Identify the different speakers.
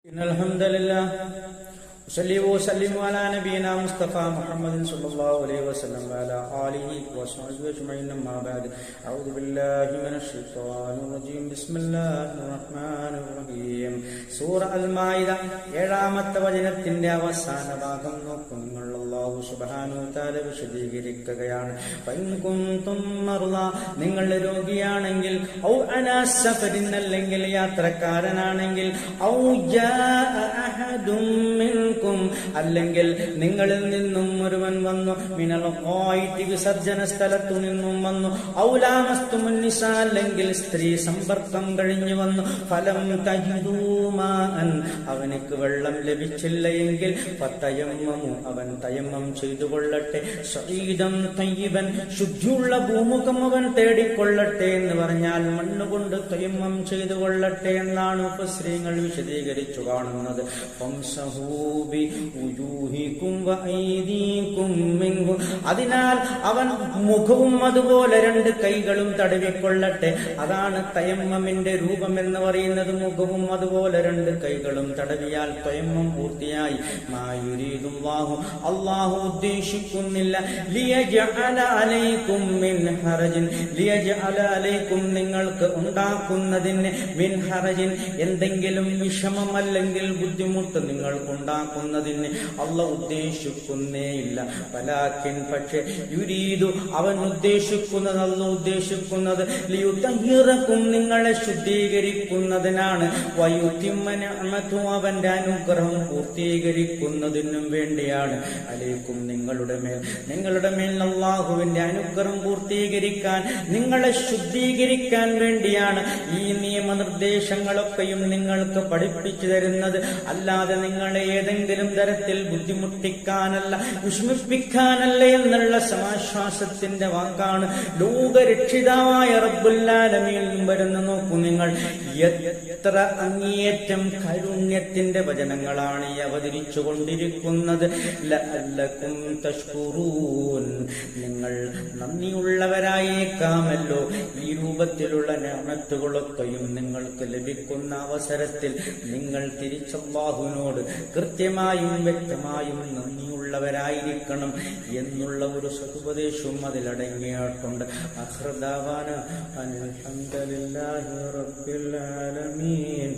Speaker 1: إن الحمد لله وصلي وسلم على نبينا مصطفى محمد صلى الله عليه وسلم وعلى آله وصحبه أجمعين أما بعد أعوذ بالله من الشيطان الرجيم بسم الله الرحمن الرحيم സൂറ അൽ-മാഇദ 7-ാമത്തെ വചനത്തിന്റെ അവസാന ഭാഗം നോക്കുന്നു. അല്ലാഹു സുബ്ഹാനഹു വ തആല വിശദീകരിക്കുകയാണ്. ഫഇൻ കുൻതും മർള, നിങ്ങൾ രോഗിയാണെങ്കിൽ, ഔ അലാ സഫരിൻ, അല്ലെങ്കിൽ യാത്രക്കാരനാണെങ്കിൽ, ഔ ജാഅ അഹദും മിൻകും, അല്ലെങ്കിൽ നിങ്ങളിൽ നിന്നും ഒരുവൻ വന്നു, മിനൽ ഖായിതി, വിസർജന സ്ഥലത്തു നിന്നും വന്നു, ഔ ലാമസ്തുമുൻ നിസാ, അല്ലെങ്കിൽ സ്ത്രീ സമ്പർക്കം കഴിഞ്ഞു വന്നു, ഫലം തജിദൂ മാഅൻ, അവനക്ക് വെള്ളം ലഭിച്ചില്ല എങ്കിൽ, ഫതയമ്മമു, അവൻ തയമ്മം ചെയ്തു കൊള്ളട്ടെ, സഈദൻ തയ്യിബൻ, ശുദ്ധിയുള്ള ഭൂമുഖം അവൻ തേടിക്കൊള്ളട്ടെ എന്ന് പറഞ്ഞാൽ മണ്ണുകൊണ്ട് തയമ്മം ചെയ്തു കൊള്ളട്ടെ എന്നാണ് മുഫസ്സിരീങ്ങൾ വിശദീകരിച്ചു കാണുന്നത്. അതിനാൽ അവൻ മുഖവും അതുപോലെ 2 കൈകളും തടവിക്കൊള്ളട്ടെ. അതാണ് തയമ്മമിന്റെ രൂപം എന്ന് പറയുന്നത്. മുഖവും അതുപോലെ 2 കൈകളും തടവിയാൽ തയമ്മം പൂർത്തിയായി. അല്ലാഹു ഉദ്ദേശിക്കുന്നില്ല ലിയജഅല അലൈക്കും മിൻ ഹറജിൻ, ലിയജഅല അലൈക്കും, നിങ്ങൾക്ക് ഉണ്ടാക്കുന്നതിന്, മിൻ ഹറജിൻ, എന്തെങ്കിലും വിഷമം അല്ലെങ്കിൽ ബുദ്ധിമുട്ട് നിങ്ങൾക്ക് ഉണ്ടാക്കുന്നതിന് അല്ലാഹു ഉദ്ദേശിക്കുന്നേയില്ല. വലാകിൻ, പക്ഷേ, യുരീദു, അവൻ ഉദ്ദേശിക്കുന്നത്, അല്ലാഹു ഉദ്ദേശിക്കുന്നത്, ലിയുതഹിറക്കും, നിങ്ങളെ ശുദ്ധീകരിക്കുന്നതിനാണ്, വയുതിമ്മ നിഅമതു, അവന്റെ അനുഗ്രഹം പൂർത്തീകരിക്കുന്നതിനും വേണ്ടിയാണ്. അലൈക്കും, നിങ്ങളുടെ മേൽ അല്ലാഹുവിന്റെ അനുഗ്രഹം പൂർത്തീകരിക്കാൻ, നിങ്ങളെ ശുദ്ധീകരിക്കാൻ വേണ്ടിയാണ് ഈ നിയമനിർദ്ദേശങ്ങളൊക്കെയും നിങ്ങൾക്ക് പഠിപ്പിച്ചു തരുന്നത്. അല്ലാതെ നിങ്ങളെ ഏതെങ്കിലും തരത്തിൽ ബുദ്ധിമുട്ടിക്കാനല്ല, വിഷമിപ്പിക്കാനല്ല എന്നുള്ള സമാശ്വാസത്തിന്റെ വാക്കാണ് ലോകരക്ഷിതാവായ റബ്ബുൽ ആലമീൻ വരുന്ന. നോക്കൂ നിങ്ങൾ, എത്ര അങ്ങേയറ്റം കാരുണ്യത്തിന്റെ വചനങ്ങളാണ് ഈ അവതരിച്ചു കൊണ്ടിരിക്കുന്നത്. ലഅല്ലകും തഷ്കുറൂൻ, നിങ്ങൾ നന്ദിയുള്ളവരായേക്കാമല്ലോ. ഈ രൂപത്തിലുള്ള നിഅമത്തുകളൊക്കെയും നിങ്ങൾക്ക് ലഭിക്കുന്ന അവസരത്തിൽ നിങ്ങൾ തിരിച്ചല്ലാഹുവിനോട് കൃത്യമായും വ്യക്തമായും നന്ദിയുള്ളവരായിരിക്കണം എന്നുള്ള ഒരു സതുപദേശവും അതിലടങ്ങിയിട്ടുണ്ട്. അഖ്റദാവാന അൽഹംദുലില്ലാഹി റബ്ബിൽ ആലമീൻ.